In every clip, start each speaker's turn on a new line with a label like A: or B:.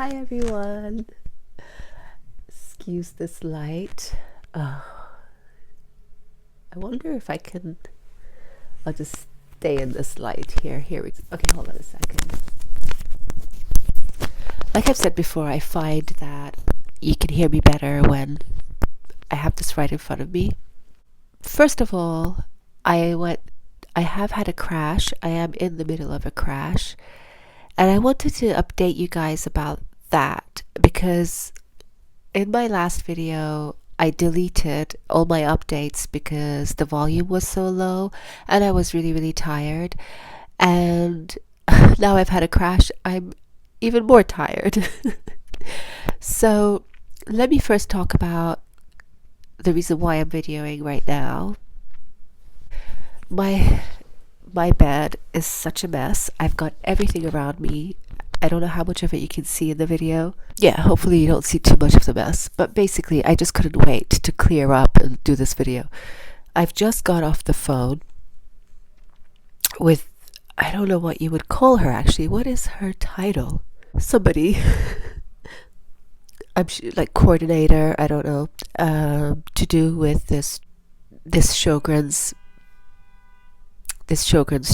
A: Hi everyone. Excuse this light. I wonder if I can. I'll just stay in this light here. Here we go. Okay, hold on a second. Like I've said before, I find that you can hear me better when I have this right in front of me. First of all, I have had a crash. I am in the middle of a crash. And I wanted to update you guys about that because in my last video, I deleted all my updates because the volume was so low and I was really, really tired. And now I've had a crash, I'm even more tired. So let me first talk about the reason why I'm videoing right now. My bed is such a mess. I've got everything around me. I don't know how much of it you can see in the video. Yeah, hopefully you don't see too much of the mess. But basically, I just couldn't wait to clear up and do this video. I've just got off the phone with, I don't know what you would call her actually. What is her title? Somebody. Like coordinator, I don't know, to do with this Sjogren's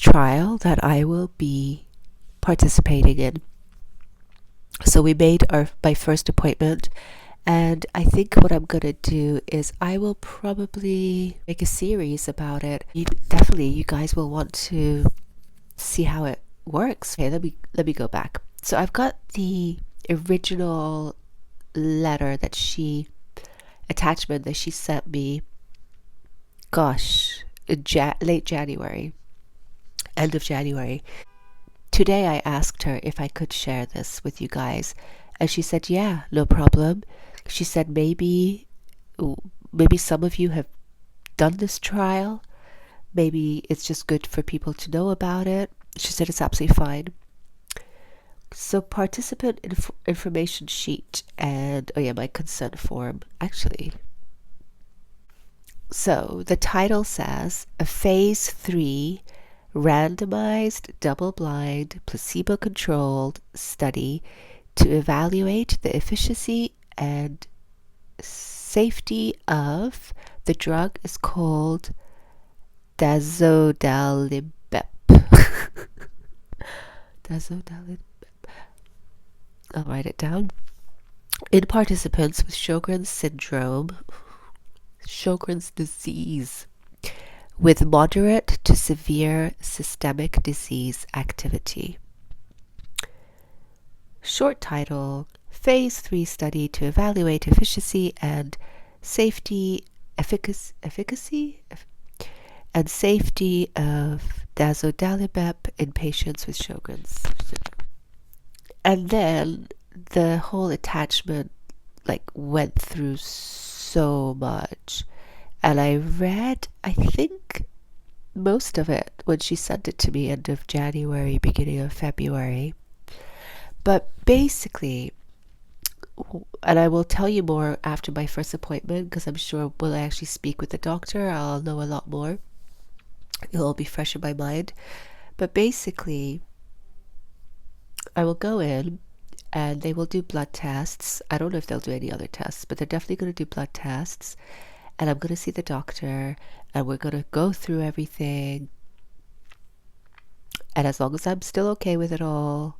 A: trial that I will be participating in. So we made my first appointment, and I think what I'm gonna do is I will probably make a series about it. You guys will want to see how it works. Okay, let me go back. So I've got the original letter attachment that she sent me. Gosh, in late January, end of January. Today I asked her if I could share this with you guys, and she said, yeah, no problem. She said maybe some of you have done this trial. Maybe it's just good for people to know about it. She said it's absolutely fine. So participant information sheet and, oh yeah, my consent form, actually. So the title says, a phase 3 randomized, double-blind, placebo-controlled study to evaluate the efficacy and safety of the drug is called dazodalibep. Dazodalibep. I'll write it down. In participants with Sjogren's syndrome, Sjogren's disease, with moderate to severe systemic disease activity. Short title, Phase 3 study to evaluate efficacy and safety, efficacy and safety of dazodalibep in patients with Sjogren's syndrome. And then the whole attachment went through so much. And I read, I think, most of it when she sent it to me end of January, beginning of February. But basically, and I will tell you more after my first appointment, because I'm sure when I actually speak with the doctor, I'll know a lot more. It'll all be fresh in my mind. But basically, I will go in and they will do blood tests. I don't know if they'll do any other tests, but they're definitely going to do blood tests. And I'm going to see the doctor, and we're going to go through everything. And as long as I'm still okay with it all,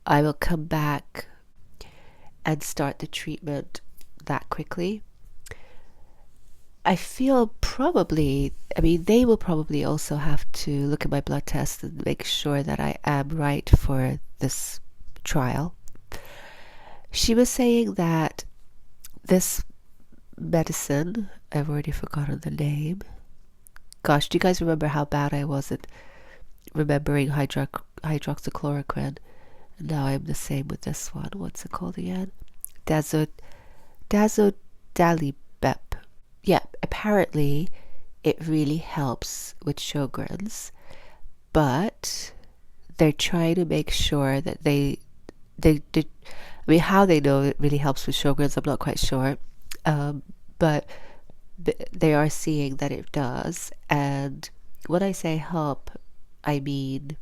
A: I will come back and start the treatment that quickly. I feel probably, they will probably also have to look at my blood test and make sure that I am right for this trial. She was saying that this medicine, I've already forgotten the name. Gosh, do you guys remember how bad I was at remembering hydroxychloroquine? And now I'm the same with this one. What's it called again? Dazodalibep. Yeah, apparently it really helps with Sjogren's, but they're trying to make sure that they how they know it really helps with Sjogren's, I'm not quite sure. But they are seeing that it does. And when I say help, I mean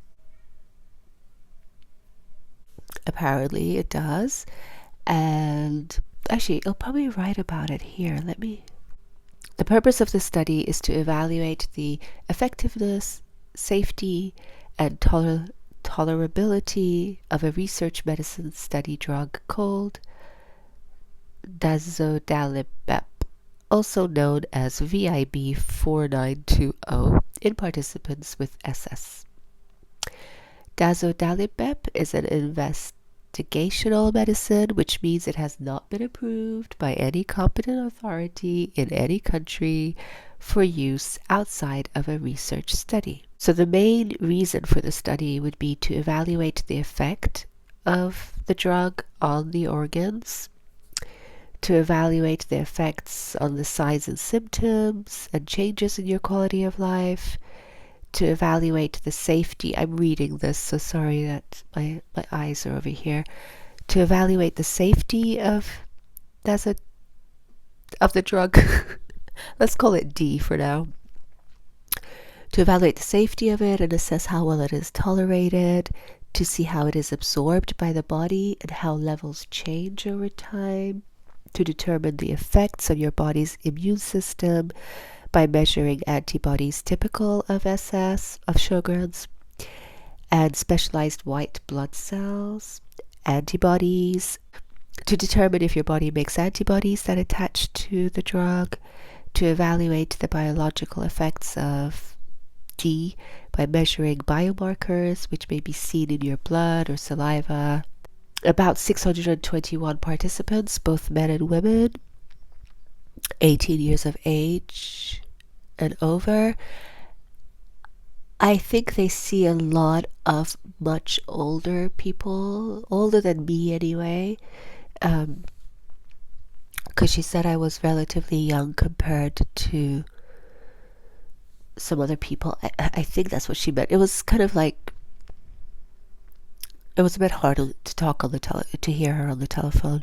A: Apparently it does. And actually, I'll probably write about it here. The purpose of the study is to evaluate the effectiveness, safety, and tolerability of a research medicine study drug called dazodalibep, also known as VIB 4920, in participants with SS. Dazodalibep is an investigational medicine, which means it has not been approved by any competent authority in any country for use outside of a research study. So the main reason for the study would be to evaluate the effect of the drug on the organs, to evaluate the effects on the signs and symptoms and changes in your quality of life, to evaluate the safety. I'm reading this, so sorry that my eyes are over here. To evaluate the safety of the drug. Let's call it D for now. To evaluate the safety of it and assess how well it is tolerated, to see how it is absorbed by the body and how levels change over time, to determine the effects on your body's immune system by measuring antibodies typical of SS, of Sjogren's, and specialized white blood cells, antibodies, to determine if your body makes antibodies that attach to the drug, to evaluate the biological effects of D by measuring biomarkers which may be seen in your blood or saliva. About 621 participants, both men and women, 18 years of age and over. I think they see a lot of much older people, older than me anyway, because she said I was relatively young compared to some other people. I think that's what she meant. It was kind of like, it was a bit hard to talk on to hear her on the telephone.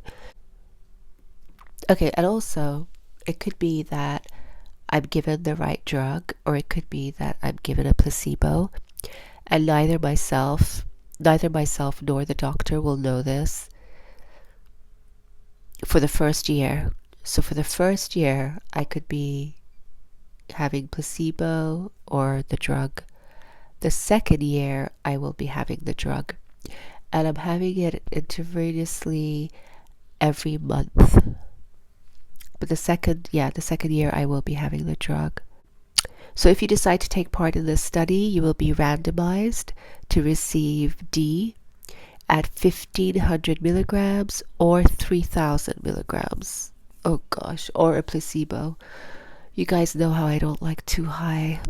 A: Okay, and also, it could be that I'm given the right drug, or it could be that I'm given a placebo, and neither myself nor the doctor will know this for the first year. So for the first year, I could be having placebo or the drug. The second year, I will be having the drug, and I'm having it intravenously every month. But the second year I will be having the drug. So if you decide to take part in this study, you will be randomized to receive D at 1500 milligrams or 3000 milligrams. Oh gosh, or a placebo. You guys know how I don't like too high.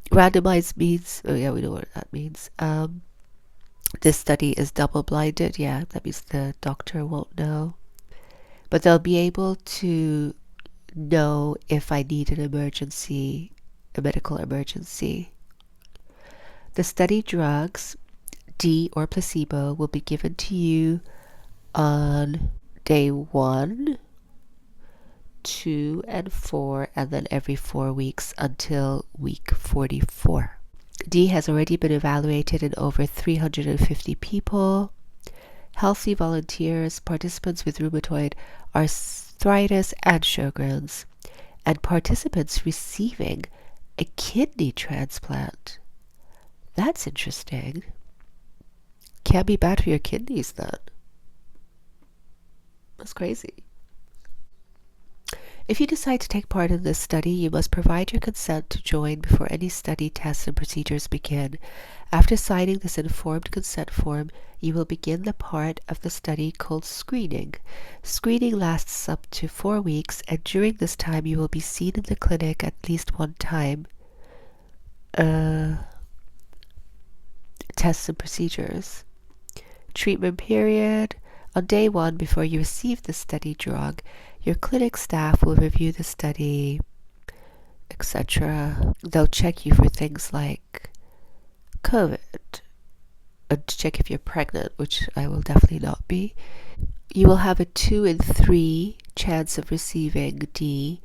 A: Randomized means, oh yeah, we know what that means. This study is double-blinded. Yeah, that means the doctor won't know. But they'll be able to know if I need a medical emergency. The study drugs, D or placebo, will be given to you on day 1, 2, and 4, and then every 4 weeks until week 44. D has already been evaluated in over 350 people. Healthy volunteers, participants with rheumatoid arthritis and Sjogren's, and participants receiving a kidney transplant. That's interesting. Can't be bad for your kidneys then. That's crazy. If you decide to take part in this study, you must provide your consent to join before any study, tests, and procedures begin. After signing this informed consent form, you will begin the part of the study called screening. Screening lasts up to 4 weeks, and during this time you will be seen in the clinic at least one time. Tests and procedures. Treatment period. On day 1, before you receive the study drug, your clinic staff will review the study, etc. They'll check you for things like COVID, to check if you're pregnant, which I will definitely not be. You will have a 2 in 3 chance of receiving D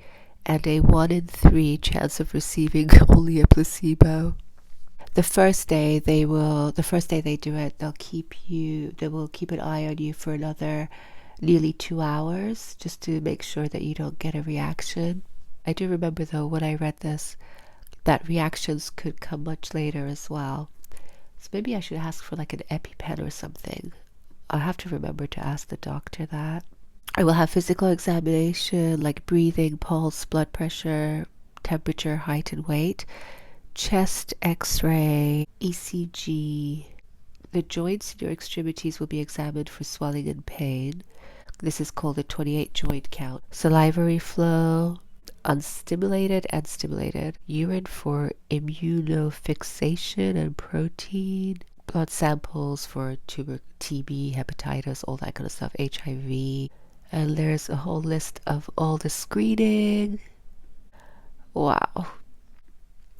A: and a 1 in 3 chance of receiving only a placebo. the first day they do it, they will keep an eye on you for another nearly 2 hours just to make sure that you don't get a reaction. I do remember though when I read this that reactions could come much later as well. So maybe I should ask for like an EpiPen or something. I'll have to remember to ask the doctor that. I will have physical examination like breathing, pulse, blood pressure, temperature, height and weight, chest x-ray, ECG. The joints in your extremities will be examined for swelling and pain. This is called a 28 joint count. Salivary flow, unstimulated and stimulated. Urine for immunofixation and protein. Blood samples for tumor, TB, hepatitis, all that kind of stuff, HIV. And there's a whole list of all the screening. Wow.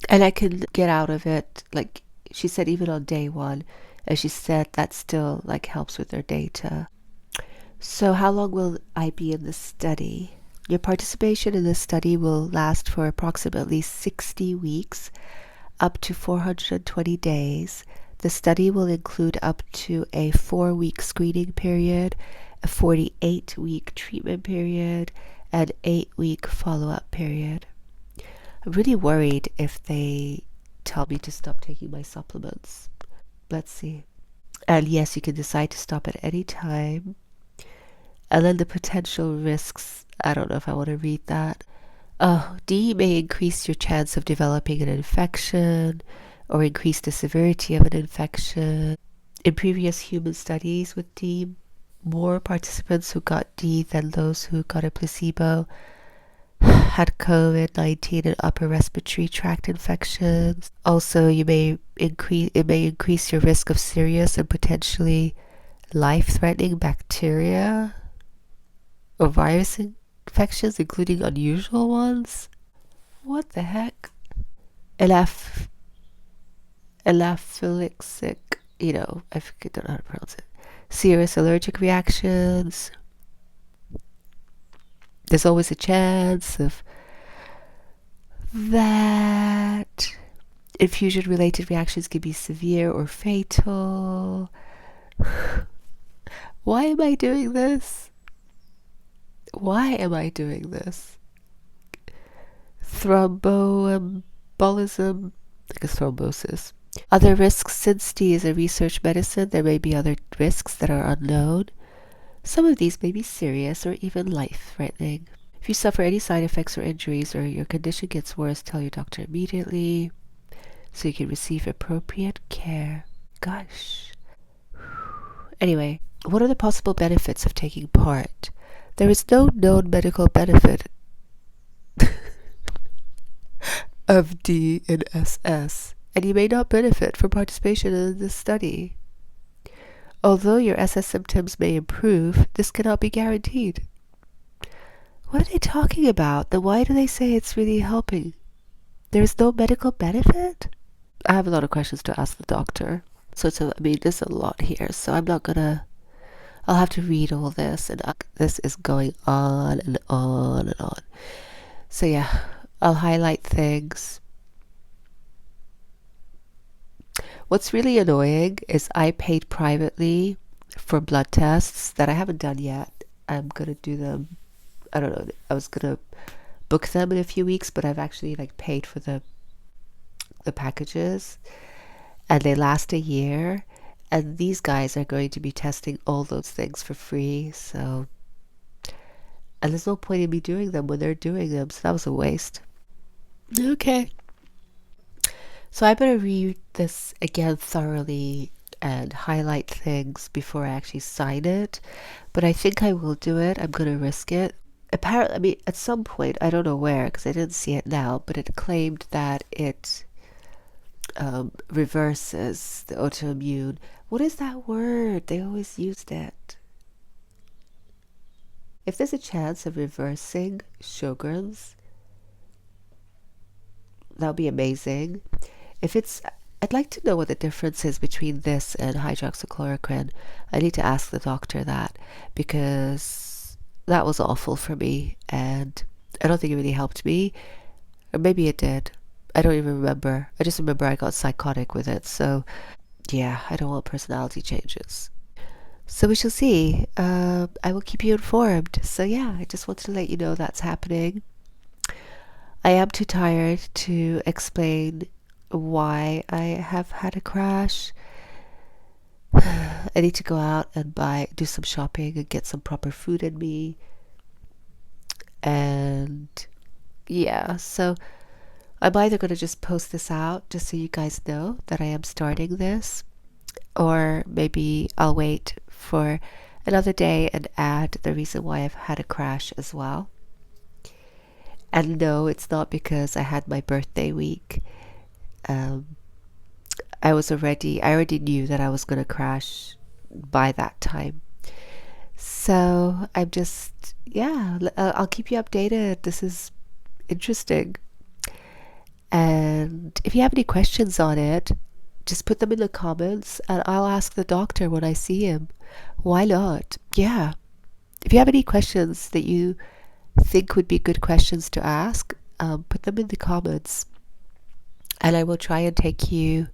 A: And I can get out of it, like she said, even on day one. And she said that still like helps with their data. So how long will I be in this study? Your participation in this study will last for approximately 60 weeks, up to 420 days. The study will include up to a 4-week screening period, a 48-week treatment period, and 8-week follow-up period. I'm really worried if they tell me to stop taking my supplements. Let's see. And yes, you can decide to stop at any time. And then the potential risks, I don't know if I want to read that. D may increase your chance of developing an infection or increase the severity of an infection. In previous human studies with D, more participants who got D than those who got a placebo had COVID-19 and upper respiratory tract infections. Also, it may increase your risk of serious and potentially life-threatening bacteria or virus infections, including unusual ones. What the heck? Anaphylaxis, I don't know how to pronounce it. Serious allergic reactions. There's always a chance of that. Infusion-related reactions can be severe or fatal. Why am I doing this? Thromboembolism, like a thrombosis. Other risks. Since D is a research medicine, there may be other risks that are unknown. Some of these may be serious or even life-threatening. If you suffer any side effects or injuries or your condition gets worse, tell your doctor immediately so you can receive appropriate care. Gosh. Anyway, what are the possible benefits of taking part? There is no known medical benefit of D in SS, and you may not benefit from participation in this study. Although your SS symptoms may improve, this cannot be guaranteed. What are they talking about? Then why do they say it's really helping? There is no medical benefit? I have a lot of questions to ask the doctor. So there's a lot here, so I'll have to read all this, and this is going on and on and on. So yeah, I'll highlight things. What's really annoying is I paid privately for blood tests that I haven't done yet. I'm going to do them. I don't know. I was going to book them in a few weeks, but I've actually paid for the packages, and they last a year. And these guys are going to be testing all those things for free. So, and there's no point in me doing them when they're doing them. So that was a waste. Okay. So I better read this again thoroughly and highlight things before I actually sign it. But I think I will do it. I'm going to risk it. Apparently, at some point, I don't know where, because I didn't see it now, but it claimed that it reverses the autoimmune. What is that word? They always used it. If there's a chance of reversing Sjogren's, that would be amazing. I'd like to know what the difference is between this and hydroxychloroquine. I need to ask the doctor that, because that was awful for me, and I don't think it really helped me. Or maybe it did. I don't even remember. I just remember I got psychotic with it. So yeah, I don't want personality changes. So we shall see. I will keep you informed. So yeah, I just wanted to let you know that's happening. I am too tired to explain why I have had a crash. I need to go out and do some shopping and get some proper food in me. And yeah, so I'm either going to just post this out just so you guys know that I am starting this, or maybe I'll wait for another day and add the reason why I've had a crash as well. And no, it's not because I had my birthday week. Um, I already knew that I was going to crash by that time. So I'm just, yeah, I'll keep you updated. This is interesting. And if you have any questions on it, just put them in the comments and I'll ask the doctor when I see him. Why not? Yeah. If you have any questions that you think would be good questions to ask, put them in the comments and I will try and take you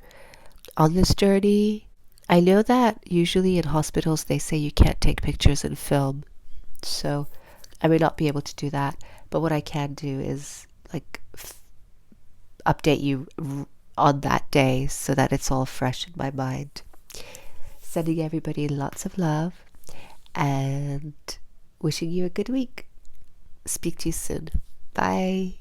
A: on this journey. I know that usually in hospitals they say you can't take pictures and film, so I may not be able to do that. But what I can do is like update you on that day so that it's all fresh in my mind. Sending everybody lots of love and wishing you a good week. Speak to you soon. Bye.